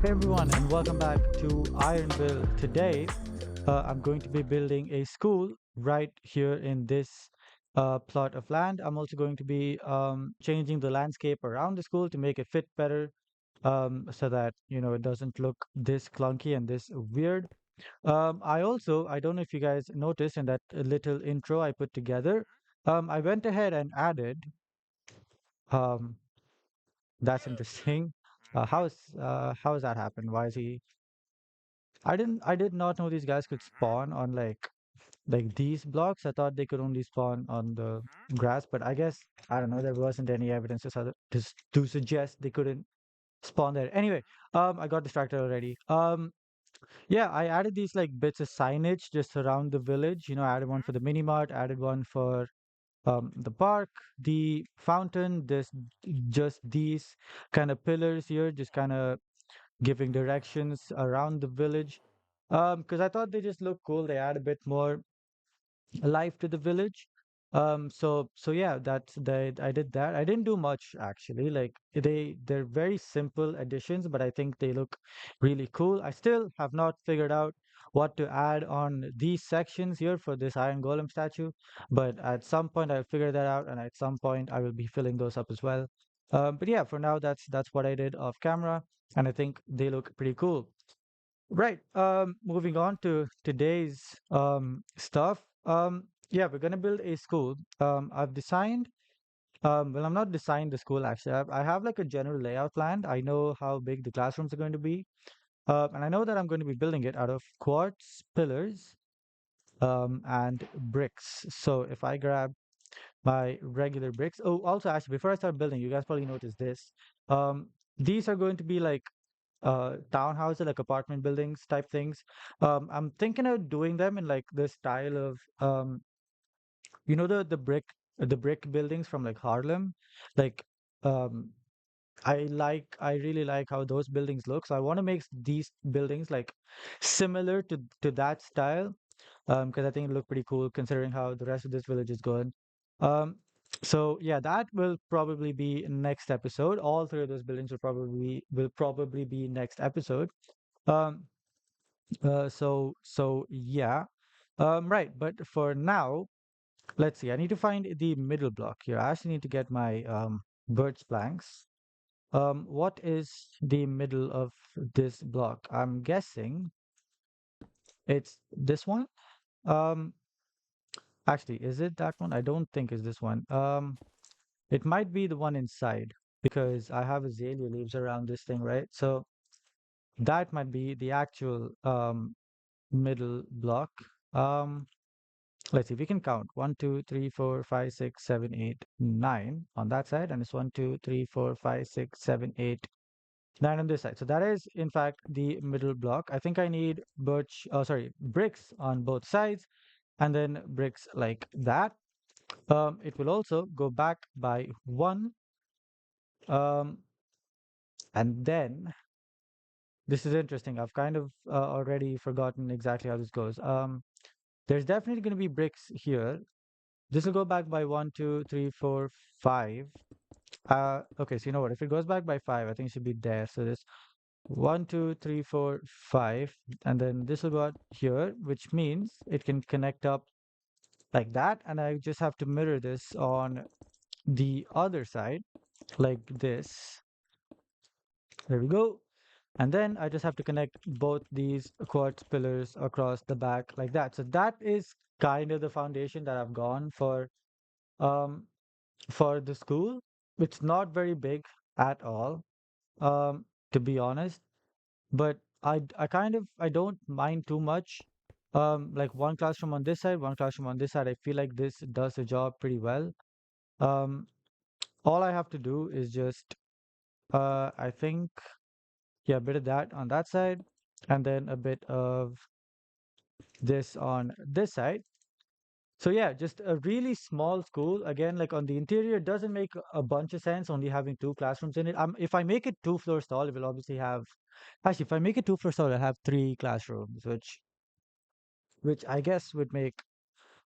everyone, and welcome back to IronVille. Today, I'm going to be building a school right here in this plot of land. I'm also going to be changing the landscape around the school to make it fit better, so that it doesn't look this clunky and this weird. I don't know if you guys noticed in that little intro I put together. I went ahead and added. Um, that's interesting. How has that happened? Why is he? I did not know these guys could spawn on like these blocks. I thought they could only spawn on the grass, but I guess I don't know. There wasn't any evidence to suggest they couldn't spawn there. Anyway, I got distracted already. Yeah, I added these like bits of signage just around the village. I added one for the mini mart, added one for the park, the fountain. This just these kind of pillars here, just kind of giving directions around the village. Because I thought they just look cool. They add a bit more life to the village. So yeah, I did that. I didn't do much actually. Like they're very simple additions, but I think they look really cool. I still have not figured out what to add on these sections here for this iron golem statue, but at some point I'll figure that out, and at some point I will be filling those up as well. But yeah, for now that's what I did off camera, and I think they look pretty cool. Right. Moving on to today's stuff. Yeah, we're gonna build a school. I've designed. Well, I'm not designed the school actually. I have like a general layout planned. I know how big the classrooms are going to be. And I know that I'm going to be building it out of quartz pillars, and bricks. So if I grab my regular bricks. Oh, also actually, before I start building, you guys probably noticed this. These are going to be like townhouses, like apartment buildings type things. I'm thinking of doing them in like the style of the brick buildings from like Harlem. Like um I really like how those buildings look. So I want to make these buildings like similar to that style, because I think it look pretty cool considering how the rest of this village is going. Um, so yeah, that will probably be next episode. All three of those buildings will probably be next episode. Um, so yeah, right. But for now, let's see. I need to find the middle block here. I actually need to get my birch planks. What is the middle of this block? I'm guessing it's this one. Um, Actually, is it that one? I don't think it's this one. It might be the one inside because I have azalea leaves around this thing, right? So that might be the actual middle block. Um, let's see, we can count 1, 2, 3, 4, 5, 6, 7, 8, 9 on that side, and it's 1, 2, 3, 4, 5, 6, 7, 8, 9 on this side. So that is in fact the middle block. I think I need bricks on both sides, and then bricks like that. It will also go back by one. Um, and then this is interesting. I've kind of already forgotten exactly how this goes. There's definitely going to be bricks here. This will go back by 1, 2, 3, 4, 5. Okay, so you know what? If it goes back by 5, I think it should be there. So there's 1, 2, 3, 4, 5, and then this will go out here, which means it can connect up like that. And I just have to mirror this on the other side, like this. There we go. And then I just have to connect both these quartz pillars across the back like that. So that is kind of the foundation that I've gone um for the school. It's not very big at all, to be honest, but I don't mind too much. Like one classroom on this side, one classroom on this side. I feel like this does the job pretty well. Um, all I have to do is just I think, yeah, a bit of that on that side, and then a bit of this on this side. So yeah, just a really small school. Again, like on the interior, it doesn't make a bunch of sense only having two classrooms in it. If I make it 2 floors tall, it will obviously have. Actually, if I make it 2 floors tall, I'll have three classrooms, which I guess would make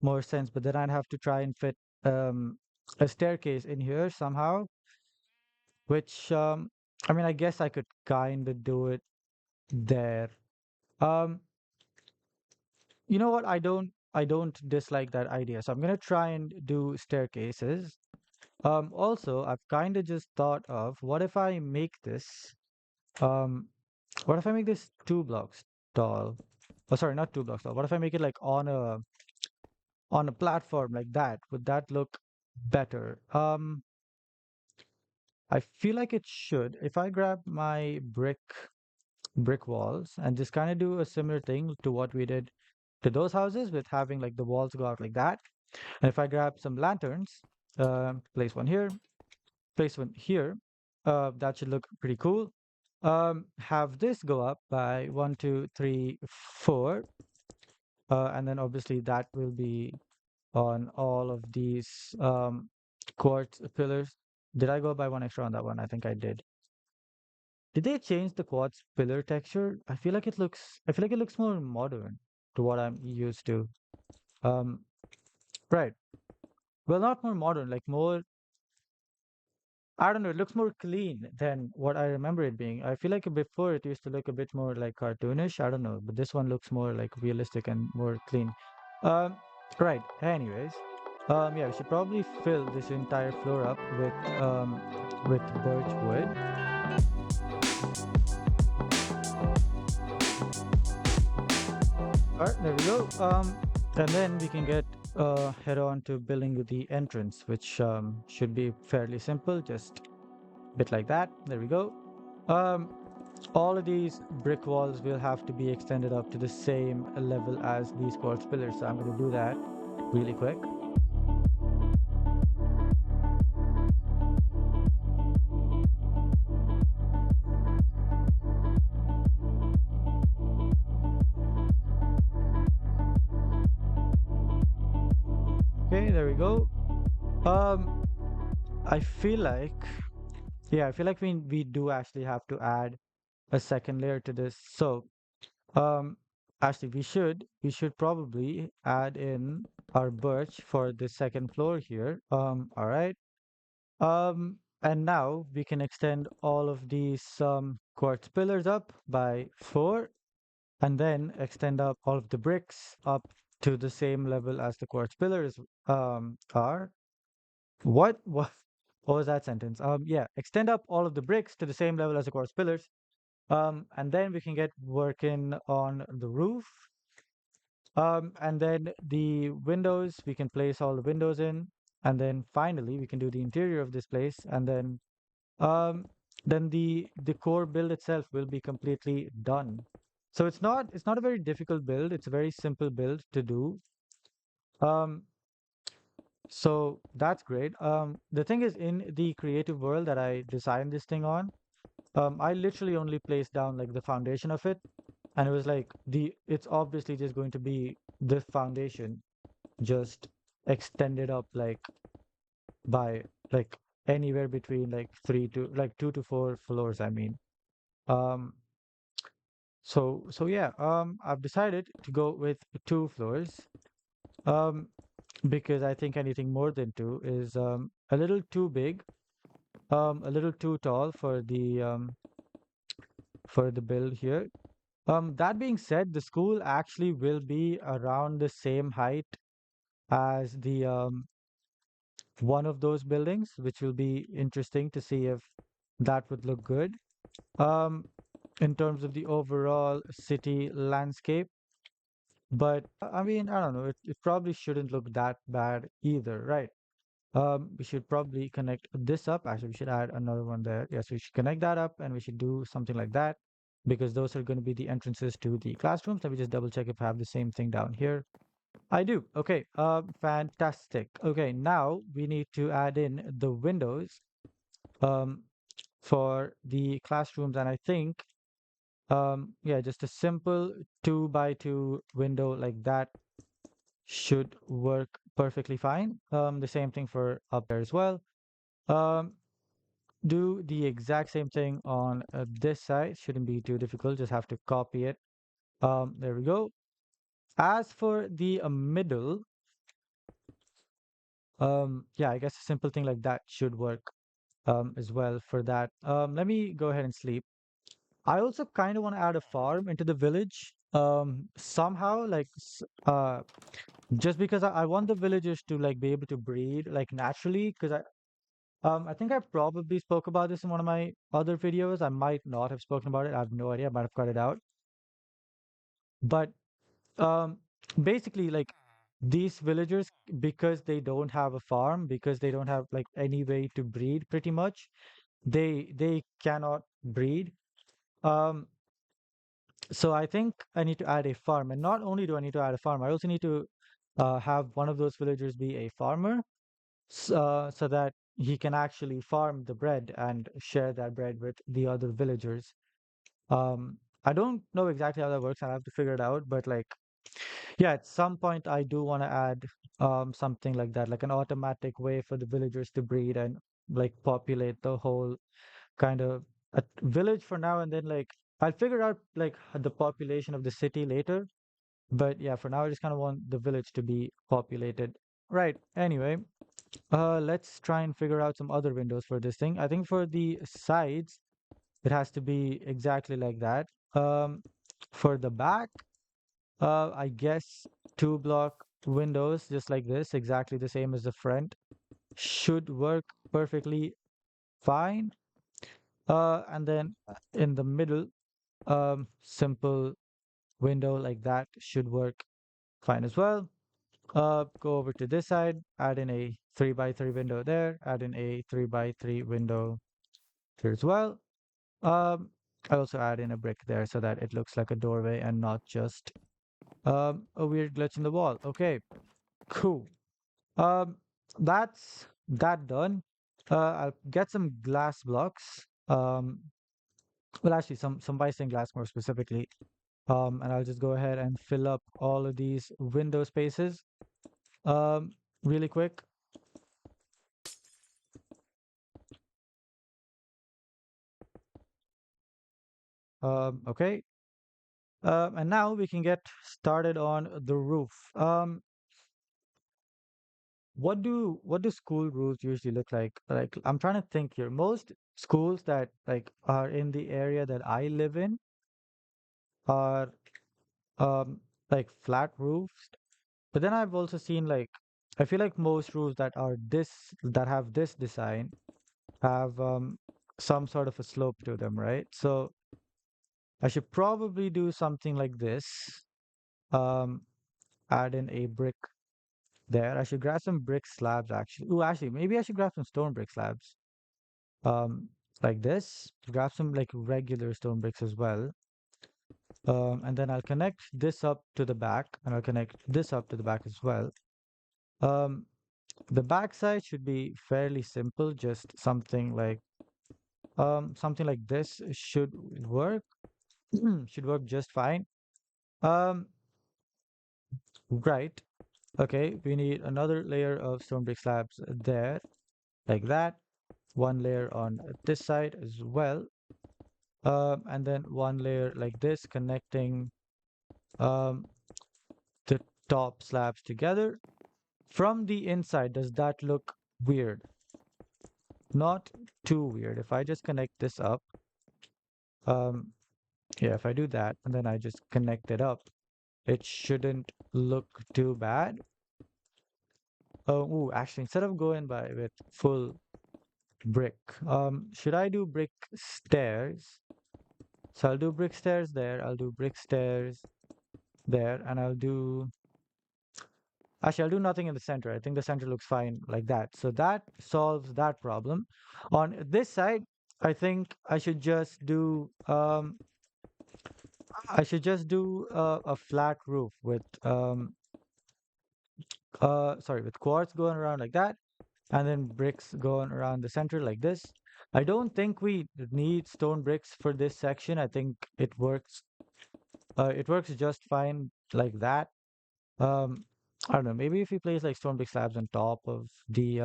more sense. But then I'd have to try and fit um a staircase in here somehow, which I mean, I guess I could kind of do it. there. Um, you know what? I don't dislike that idea. So I'm gonna try and do staircases. Also, I've kind of just thought of what if I make this um what if I make this 2 blocks tall? Oh, sorry, not 2 blocks tall. What if I make it like on a platform like that? Would that look better? I feel like it should. If I grab my brick walls and just kind of do a similar thing to what we did to those houses with having like the walls go out like that. And if I grab some lanterns, place one here, place one here, that should look pretty cool. Have this go up by 1, 2, 3, 4, and then obviously that will be on all of these quartz pillars. Did I go by one extra on that one? I think I did. Did they change the quartz pillar texture? I feel like it looks more modern to what I'm used to. Um, right. Well, not more modern, like more, I don't know, it looks more clean than what I remember it being. I feel like before it used to look a bit more like cartoonish. I don't know, but this one looks more like realistic and more clean. Um, right. Anyways, yeah, we should probably fill this entire floor up with birch wood. All right, there we go. And then we can get head on to building the entrance, which should be fairly simple, just a bit like that. There we go. Um, all of these brick walls will have to be extended up to the same level as these quartz pillars. So I'm going to do that really quick. Okay, there we go. Um, I feel like, yeah, I feel like we do actually have to add a second layer to this. So Um, actually, we should probably add in our birch for the second floor here. All right. And now we can extend all of these quartz pillars up by 4, and then extend up all of the bricks up to the same level as the quartz pillars are. What? What? What was that sentence? Yeah, extend up all of the bricks to the same level as the quartz pillars. And then we can get working on the roof. And then the windows, we can place all the windows in. And then finally, we can do the interior of this place. And um, then the core build itself will be completely done. So it's not a very difficult build. It's a very simple build to do. Um, so that's great. The thing is, in the creative world that I designed this thing on, I literally only placed down like the foundation of it, and it was like it's obviously just going to be the foundation just extended up like by like anywhere between like 2 to 4 floors, I mean. um so yeah, I've decided to go with 2 floors, um because I think anything more than two is a little too big, a little too tall for the build here. That being said, the school actually will be around the same height as the one of those buildings, which will be interesting to see if that would look good um, in terms of the overall city landscape. But I mean, I don't know, it probably shouldn't look that bad either, right? We should probably connect this up. Actually, we should add another one there. Yes, we should connect that up and we should do something like that because those are going to be the entrances to the classrooms. Let me just double check if I have the same thing down here. I do. Okay. Fantastic. Okay. Now we need to add in the windows um, for the classrooms, and I think yeah, just a simple 2 by 2 window like that should work perfectly fine. The same thing for up there as well. Um, do the exact same thing on this side. Shouldn't be too difficult. Just have to copy it. There we go. As for the middle, yeah, I guess a simple thing like that should work as well for that. Let me go ahead and sleep. I also kind of want to add a farm into the village. Somehow, like, just because I want the villagers to like be able to breed like naturally. Because I think I probably spoke about this in one of my other videos. I might not have spoken about it. I have no idea. I might have cut it out. But um, basically, like these villagers, because they don't have a farm, because they don't have like any way to breed, pretty much, they cannot breed. Um, So I think I need to add a farm. And not only do I need to add a farm, I also need to have one of those villagers be a farmer so that he can actually farm the bread and share that bread with the other villagers. I don't know exactly how that works. I have to figure it out. But like, yeah, at some point I do want to add something like that, like an automatic way for the villagers to breed and like populate the whole kind of a village for now, and then like I'll figure out like the population of the city later. But yeah, for now I just kind of want the village to be populated. Right. Anyway, let's try and figure out some other windows for this thing. I think for the sides, it has to be exactly like that. For the back, I guess 2 block windows just like this, exactly the same as the front, should work perfectly fine. And then in the middle, simple window like that should work fine as well. Go over to this side, add in a 3 by 3 window there, add in a 3 by 3 window here as well. Um, I also add in a brick there so that it looks like a doorway and not just a weird glitch in the wall. Okay, cool. Um, that's that done. I'll get some glass blocks. Well, actually, some bison glass more specifically. And I'll just go ahead and fill up all of these window spaces um, really quick. Okay. And now we can get started on the roof. What do school roofs usually look like? Like I'm trying to think here. Most schools that like are in the area that I live in are um like flat roofs. But then I've also seen like I feel like most roofs that have this design have some sort of a slope to them, right? So I should probably do something like this. Um, Add in a brick there. I should grab some brick slabs actually. Oh, actually, maybe I should grab some stone brick slabs. Um, like this. Grab some like regular stone bricks as well. And then I'll connect this up to the back, and I'll connect this up to the back as well. Um, the back side should be fairly simple, just something like this should work. Should work just fine. Um, right. Okay, we need another layer of stone brick slabs there, like that. One layer on this side as well. And then one layer like this connecting um, the top slabs together. From the inside, does that look weird? Not too weird. If I just connect this up, um, yeah, if I do that and then I just connect it up, it shouldn't look too bad. Oh, ooh, actually, instead of going by with full brick, should I do brick stairs? So I'll do brick stairs there. I'll do brick stairs there, and I'll do nothing in the center. I think the center looks fine like that. So that solves that problem. On this side, I think I should just do a flat roof with sorry, with quartz going around like that, and then bricks going around the center like this. I don't think we need stone bricks for this section. I think it works just fine like that. Um, I don't know. Maybe if we place like stone brick slabs on top of the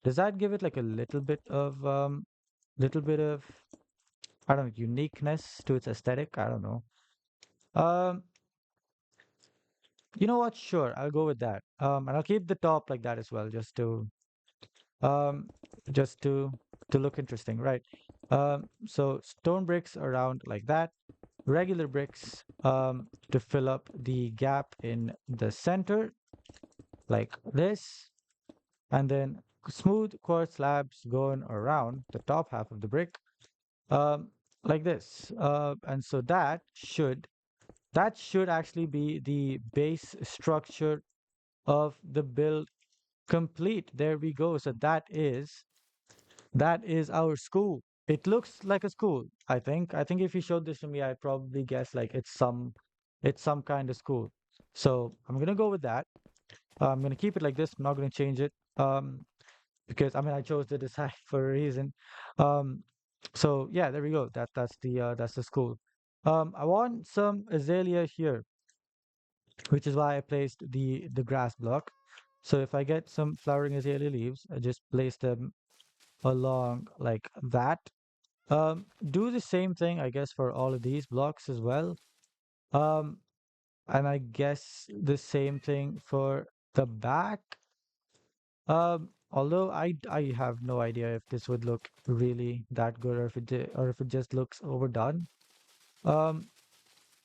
does that give it like a little bit of I don't know uniqueness to its aesthetic? I don't know. Um, you know what? Sure, I'll go with that. And I'll keep the top like that as well, um, just to look interesting, right? So stone bricks around like that, regular bricks to fill up the gap in the center like this, and then smooth quartz slabs going around the top half of the brick um, like this. And so that should actually be the base structure of the build complete. There we go. So that is our school. It looks like a school, I think. I think if you showed this to me, I'd probably guess like it's some kind of school. So I'm gonna go with that. I'm gonna keep it like this. I'm not gonna change it. Because I mean I chose the design for a reason. Um, so yeah, there we go. That's the school. I want some azalea here, which is why I placed the grass block. So if I get some flowering azalea leaves, I just place them along like that. Do the same thing, I guess, for all of these blocks as well. Um, and I guess the same thing for the back. Although I have no idea if this would look really that good or if it just looks overdone. Um,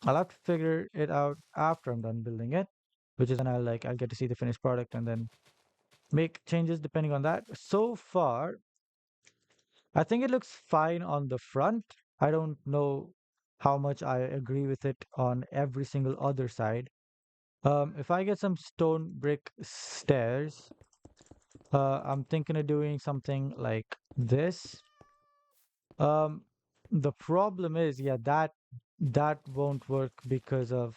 I'll have to figure it out after I'm done building it, which is when I'll get to see the finished product and then make changes depending on that. So far, I think it looks fine on the front. I don't know how much I agree with it on every single other side. If I get some stone brick stairs, I'm thinking of doing something like this. Um, the problem is, yeah, that won't work because of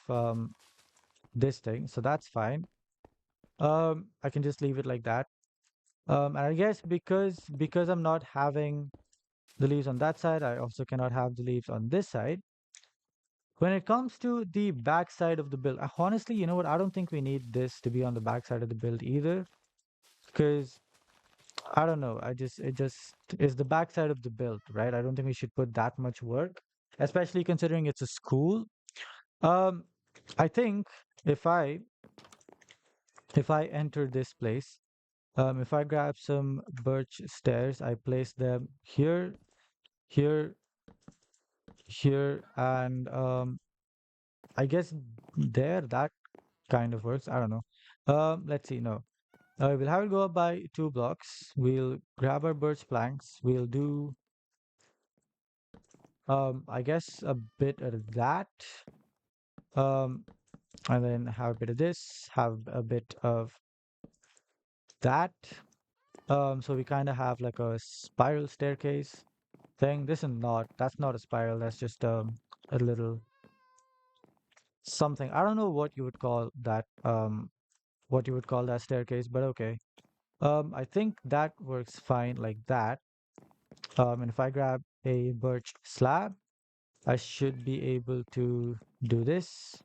this thing, so that's fine. I can just leave it like that. And I guess because I'm not having the leaves on that side, I also cannot have the leaves on this side. When it comes to the back side of the build, honestly, you know what? I don't think we need this to be on the back side of the build either, because I don't know. It just is the back side of the build, right? I don't think we should put that much work, especially considering it's a school. Um, I think if I if I enter this place, if I grab some birch stairs, I place them here, here, here, and I guess there. That kind of works. I don't know. Let's see. No, we'll have it go up by 2 blocks. We'll grab our birch planks. We'll do, I guess a bit of that. Um, and then have a bit of this. Have a bit of that. So we kind of have like a spiral staircase thing. That's not a spiral. That's just a little something. I don't know what you would call that. What you would call that staircase, but okay. I think that works fine like that. And if I grab a birch slab, I should be able to do this.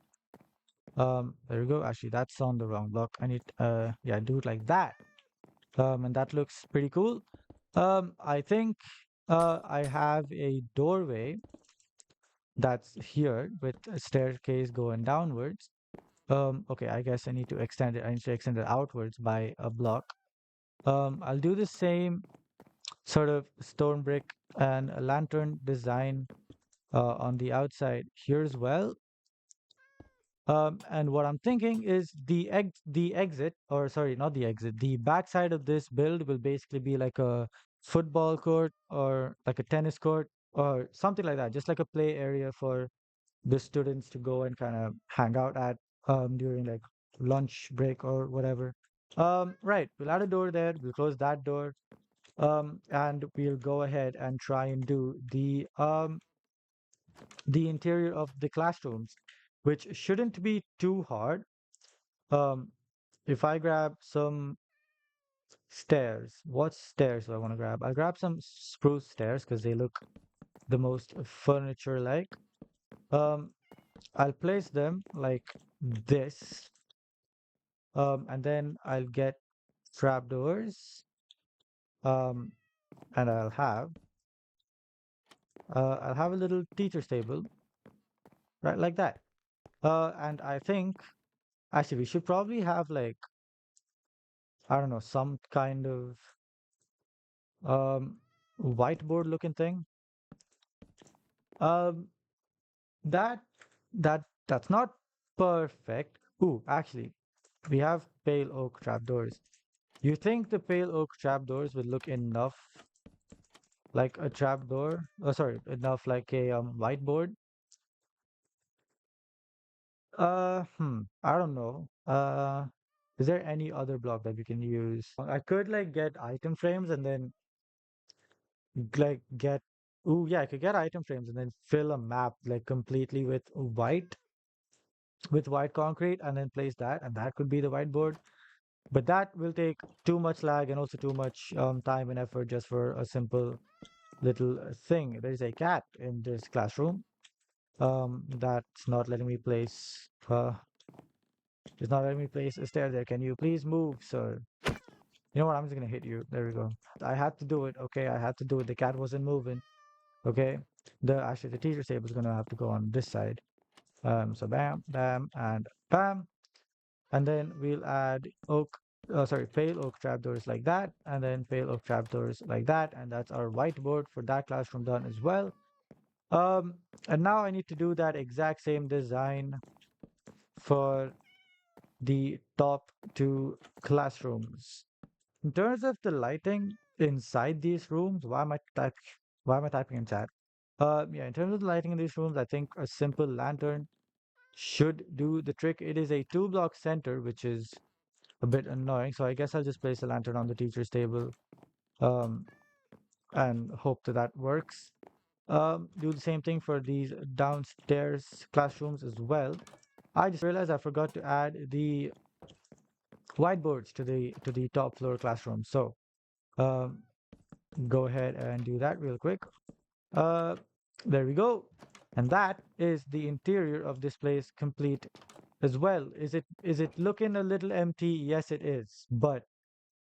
There we go. Actually, that's on the wrong block. I need, yeah, do it like that. And that looks pretty cool. I think, I have a doorway that's here with a staircase going downwards. Okay, I guess I need to extend it. I need to extend it outwards by a block. I'll do the same sort of stone brick and a lantern design on the outside here as well. And what I'm thinking is the exit, or sorry, not the exit, the backside of this build will basically be like a football court or like a tennis court or something like that, just like a play area for the students to go and kind of hang out at during like lunch break or whatever. Right, we'll add a door there, we'll close that door, and we'll go ahead and try and do the interior of the classrooms, which shouldn't be too hard. Um, if I grab some stairs, what stairs do I want to grab? I'll grab some spruce stairs because they look the most furniture-like. Um, I'll place them like this, and then I'll get trapdoors, um, and I'll have a little teacher's table, right, like that. And I think actually we should probably have like I don't know some kind of um whiteboard looking thing. Um, that that's not perfect. Ooh, actually, we have pale oak trapdoors. You think the pale oak trapdoors will look enough like a trapdoor? Oh, sorry, enough like a whiteboard? I don't know. Is there any other block that we can use? I could like get item frames and then like get. Ooh, yeah, I could get item frames and then fill a map like completely with white concrete and then place that, and that could be the whiteboard. But that will take too much lag and also too much time and effort just for a simple little thing. There's a cat in this classroom. That's not letting me place. It's not letting me place a stair there. Can you please move, sir? You know what? I'm just gonna hit you. There we go. I had to do it. Okay, I had to do it. The cat wasn't moving. Okay. The teacher's table is gonna have to go on this side. So bam, bam, and bam. And then we'll add pale oak trapdoors like that, and then pale oak trapdoors like that, and that's our whiteboard for that classroom done as well. Um, and now I need to do that exact same design for the top two classrooms. In terms of the lighting inside these rooms, why am I typing in chat? Yeah, in terms of the lighting in these rooms, I think a simple lantern should do the trick. It is a two-block center, which is a bit annoying. So I guess I'll just place a lantern on the teacher's table, um, and hope that that works. Do the same thing for these downstairs classrooms as well. I just realized I forgot to add the whiteboards to the top floor classroom. So um, go ahead and do that real quick. Uh, there we go. And that is the interior of this place complete as well. Is it looking a little empty? Yes, it is. But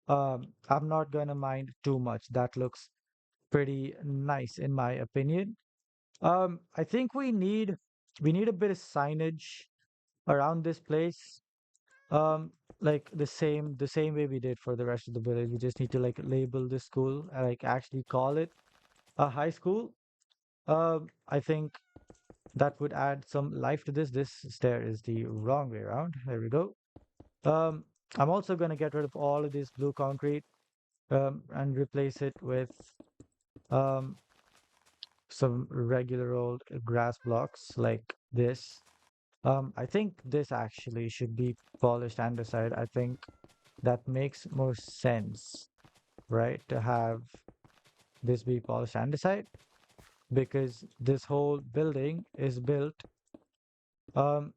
I'm not gonna mind too much. That looks pretty nice in my opinion. I think we need a bit of signage around this place. Um, like the same way we did for the rest of the village. We just need to like label the school and like actually call it a high school. I think that would add some life to this. This stair is the wrong way around. There we go. Um, I'm also gonna get rid of all of this blue concrete and replace it with um some regular old grass blocks like this. I think this actually should be polished andesite. I think that makes more sense, right? To have this be polished andesite because this whole building is built on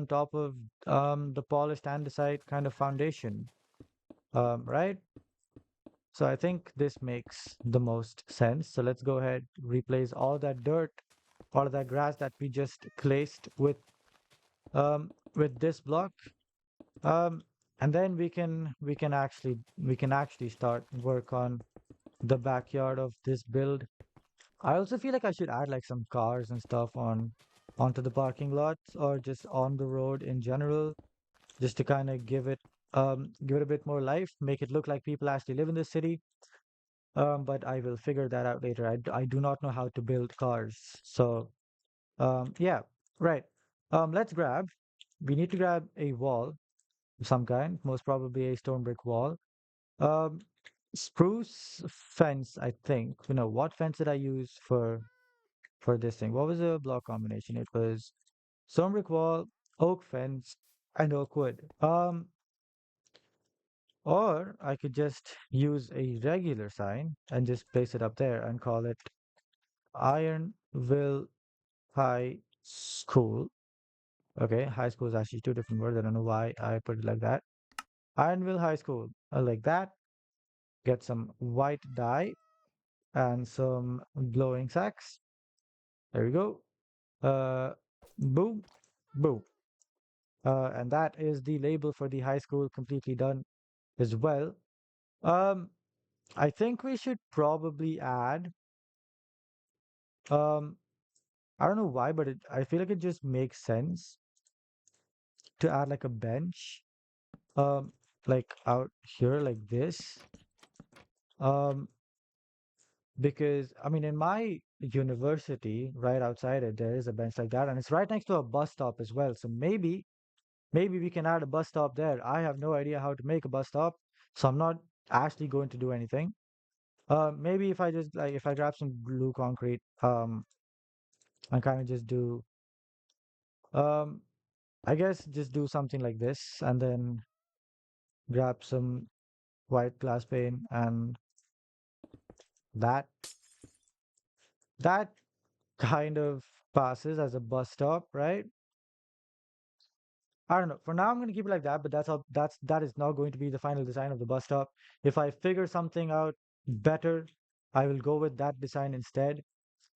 top of the polished andesite kind of foundation, right? So I think this makes the most sense. So let's go ahead, replace all that dirt, all of that grass that we just placed with this block. Um, and then we can actually start work on the backyard of this build. I also feel like I should add like some cars and stuff onto the parking lots or just on the road in general, just to kind of give it a bit more life, make it look like people actually live in the city. But I will figure that out later. I do not know how to build cars. So, yeah, right. Let's grab. We need to grab a wall of some kind, most probably a stone brick wall. Um, Spruce fence, I think. What fence did I use for this thing? What was the block combination? It was stone brick wall, oak fence, and oak wood. Or I could just use a regular sign and just place it up there and call it IronVille High School. Okay, high school is actually two different words. I don't know why I put it like that. IronVille High School. I like that. Get some white dye and some glowing sacks. There we go. Uh, boom, boom. And that is the label for the high school completely done as well. Um, I think we should probably add. Um, I don't know why, but I feel like it just makes sense to add like a bench, um, like out here like this. Um, because I mean, in my university, right outside it, there is a bench like that, and it's right next to a bus stop as well. So maybe we can add a bus stop there. I have no idea how to make a bus stop, so I'm not actually going to do anything. Maybe if I just like if I grab some blue concrete, and kind of just do, um, I guess just do something like this, and then grab some white glass pane, and that that kind of passes as a bus stop, right? I don't know. For now, I'm going to keep it like that, but that is not going to be the final design of the bus stop. If I figure something out better, I will go with that design instead.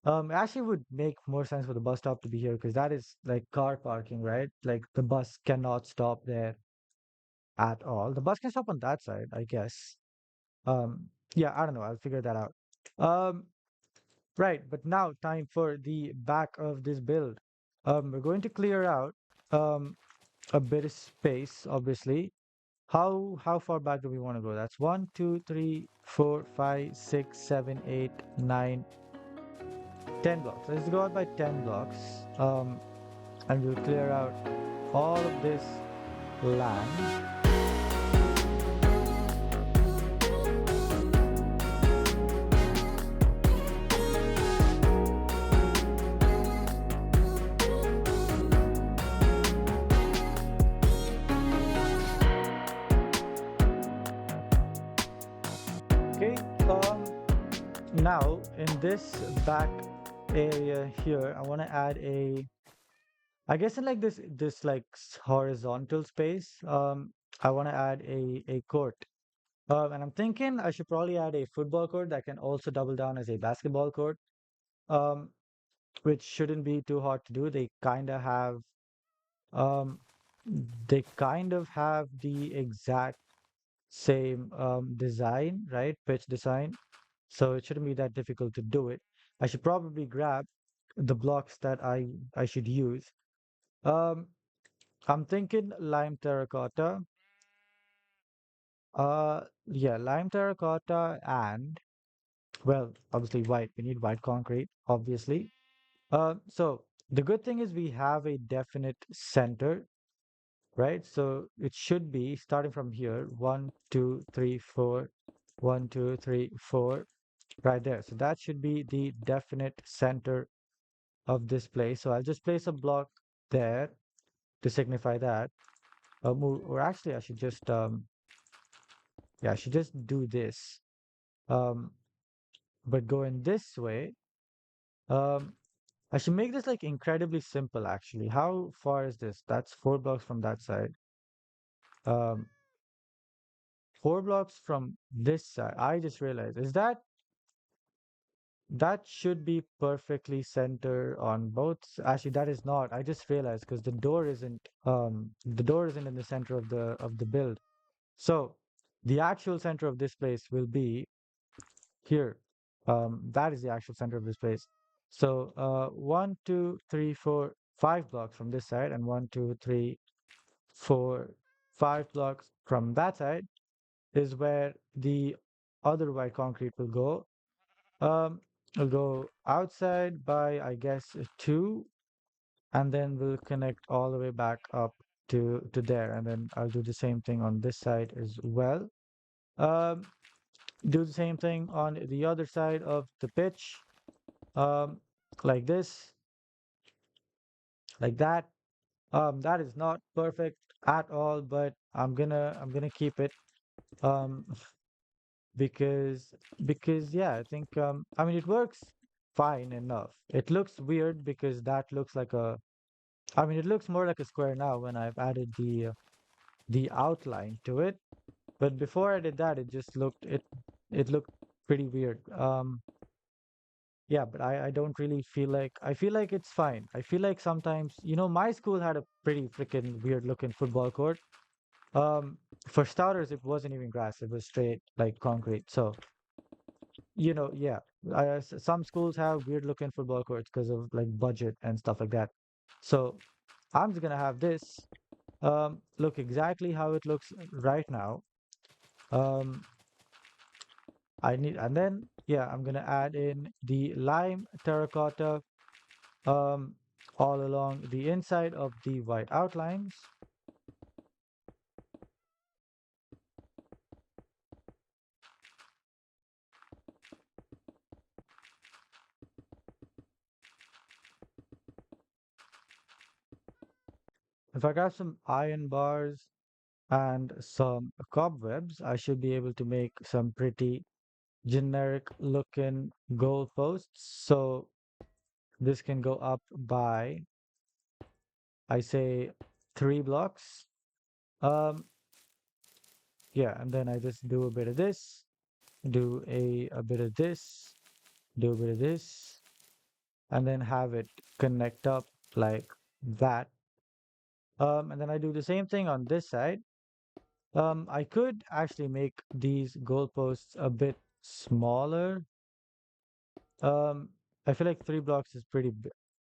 It actually would make more sense for the bus stop to be here because that is like car parking, right? Like the bus cannot stop there at all. The bus can stop on that side, I guess. Um, yeah, I don't know. I'll figure that out. Um, right, but now time for the back of this build. We're going to clear out um a bit of space, obviously. How far back do we want to go? That's 1, 2, 3, 4, 5, 6, 7, 8, 9, 10 blocks. Let's go out by 10 blocks. And we'll clear out all of this land. Okay. Now in this back area here, I want to add a, I guess in like this like horizontal space. I want to add a court. And I'm thinking I should probably add a football court that can also double down as a basketball court. Um, which shouldn't be too hard to do. Um, they kind of have the exact same design, right? Pitch design. So it shouldn't be that difficult to do it. I should probably grab the blocks that I should use. Um, I'm thinking lime terracotta. Yeah, lime terracotta and well, obviously white. We need white concrete, obviously. So the good thing is we have a definite center, right? So it should be starting from here, 1, 2, 3, 4, 1, 2, 3, 4, right there. So that should be the definite center of this place. So I'll just place a block there to signify that. Or actually, I should just yeah, I should just do this. Um, but going this way, um, I should make this like incredibly simple. Actually, how far is this? That's 4 blocks from that side. Um, 4 blocks from this side. I just realized is that that should be perfectly center on both. Actually, that is not. I just realized because the door isn't in the center of the build. So the actual center of this place will be here. That is the actual center of this place. So 1, 2, 3, 4, 5 blocks from this side, and 1, 2, 3, 4, 5 blocks from that side is where the other white concrete will go. Um, we'll go outside by, I guess, 2, and then we'll connect all the way back up to there, and then I'll do the same thing on this side as well. Um, do the same thing on the other side of the pitch, um, like this, like that. That is not perfect at all, but I'm gonna keep it. Um, because yeah, I think I mean it works fine enough. It looks weird because that looks like a, I mean it looks more like a square now when I've added the outline to it. But before I did that, it looked pretty weird. Yeah, but I don't really feel like, I feel like it's fine. I feel like sometimes, my school had a pretty freaking weird looking football court. Um, for starters, it wasn't even grass; it was straight like concrete. So yeah, some schools have weird looking football courts because of like budget and stuff like that. So I'm just gonna have this look exactly how it looks right now. Um, I need, and then yeah, I'm gonna add in the lime terracotta um, all along the inside of the white outlines. If I grab some iron bars and some cobwebs, I should be able to make some pretty generic looking goalposts. So this can go up by, I say, 3 blocks. Um, yeah, and then I just do a bit of this, do a bit of this, do a bit of this, and then have it connect up like that. And then I do the same thing on this side. I could actually make these goalposts a bit smaller. Um, I feel like 3 blocks is pretty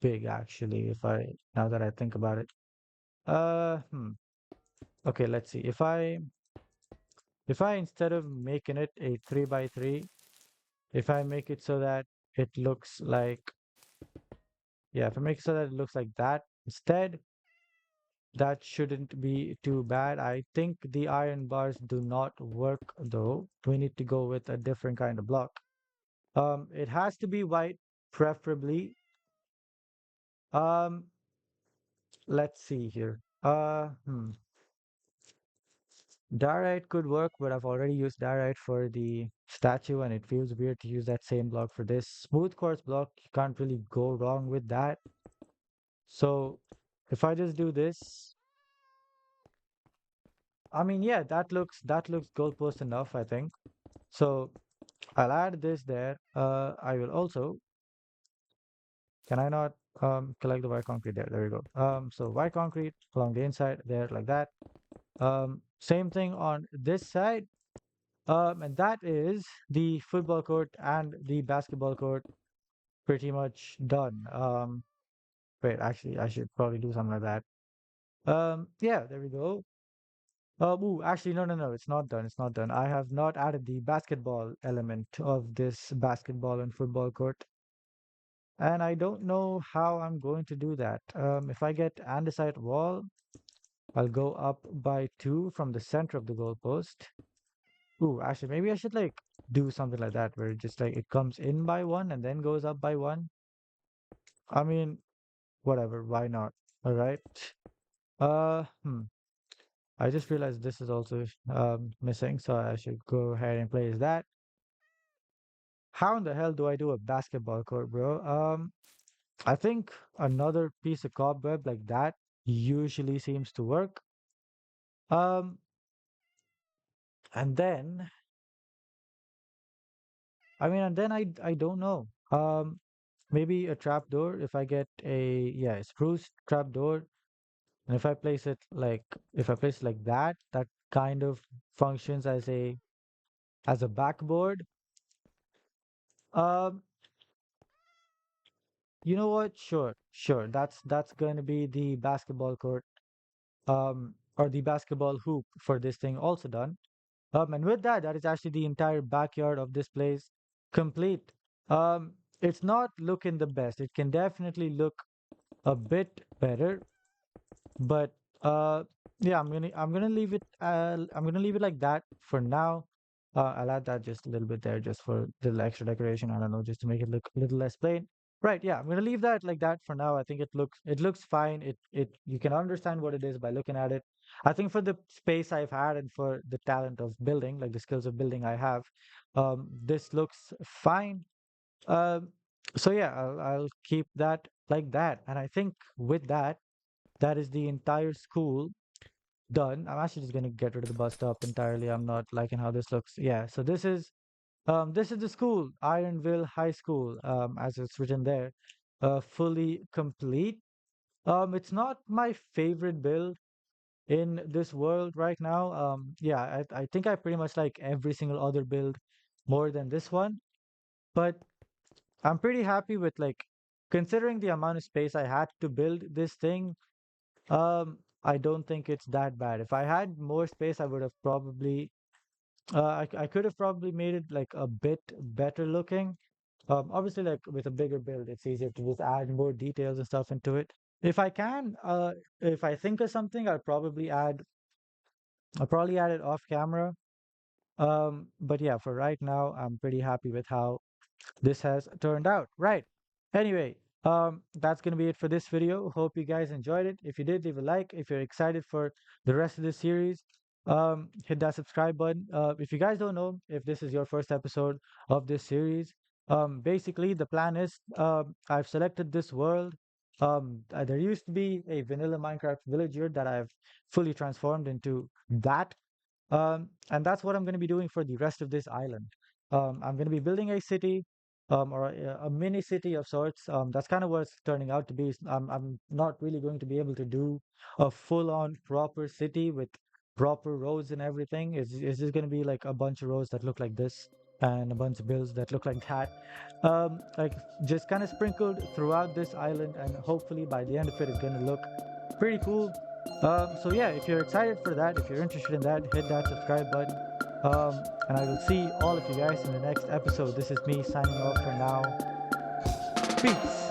big actually, if I now that I think about it. Uh, hmm. Okay, let's see. If I instead of making it a 3 by 3, if I make it so that it looks like yeah, if I make it so that it looks like that instead, that shouldn't be too bad. I think the iron bars do not work though. We need to go with a different kind of block. It has to be white, preferably. Um, let's see here. Diorite could work, but I've already used diorite for the statue, and it feels weird to use that same block for this. Smooth quartz block, you can't really go wrong with that. So if I just do this, I mean, yeah, that looks goalpost enough, I think. So I'll add this there. I will also, can I not collect the white concrete there? There we go. So white concrete along the inside there like that. Same thing on this side. And that is the football court and the basketball court pretty much done. Wait, actually, I should probably do something like that. Yeah, there we go. Ooh, actually, no, no, no, it's not done. It's not done. I have not added the basketball element of this basketball and football court. And I don't know how I'm going to do that. If I get andesite wall, I'll go up by 2 from the center of the goalpost. Ooh, actually, maybe I should like do something like that where it just like it comes in by 1 and then goes up by 1. I mean, whatever, why not? All right. Uh, hmm. I just realized this is also missing, so I should go ahead and place that. How in the hell do I do a basketball court, bro? I think another piece of cobweb like that usually seems to work. Um, and then and then I don't know. Maybe a trapdoor if I get a yeah spruce trapdoor, and if I place it like that, that kind of functions as a backboard. Um, you know what? Sure, sure. That's going to be the basketball court, or the basketball hoop for this thing also done. And with that, that is actually the entire backyard of this place complete. It's not looking the best. It can definitely look a bit better, but uh, yeah, I'm gonna leave it like that for now. I'll add that just a little bit there, just for a little extra decoration. I don't know, just to make it look a little less plain. Right? Yeah, I'm gonna leave that like that for now. I think it looks fine. It you can understand what it is by looking at it. I think for the space I've had and for the talent of building, like the skills of building I have, this looks fine. Um, so yeah, I'll keep that like that. And I think with that, that is the entire school done. I'm actually just gonna get rid of the bus stop entirely. I'm not liking how this looks. Yeah, so this is the school, IronVille High School, as it's written there, fully complete. It's not my favorite build in this world right now. Yeah, I think I pretty much like every single other build more than this one, but I'm pretty happy with like considering the amount of space I had to build this thing. I don't think it's that bad. If I had more space, I would have probably I could have probably made it like a bit better looking. Obviously, like with a bigger build, it's easier to just add more details and stuff into it. If I can, if I think of something, I'll probably add it off camera. But yeah, for right now, I'm pretty happy with how this has turned out. Right. Anyway, that's gonna be it for this video. Hope you guys enjoyed it. If you did, leave a like. If you're excited for the rest of this series, hit that subscribe button. If you guys don't know, if this is your first episode of this series, basically the plan is, I've selected this world. There used to be a vanilla Minecraft villager that I've fully transformed into that. And that's what I'm going to be doing for the rest of this island. I'm going to be building a city, or a mini city of sorts. That's kind of what it's turning out to be. I'm not really going to be able to do a full-on proper city with proper roads and everything. It's just going to be like a bunch of roads that look like this and a bunch of builds that look like that. Like just kind of sprinkled throughout this island, and hopefully by the end of it, it's going to look pretty cool. So yeah, if you're excited for that, if you're interested in that, hit that subscribe button. And I will see all of you guys in the next episode. This is me signing off for now. Peace.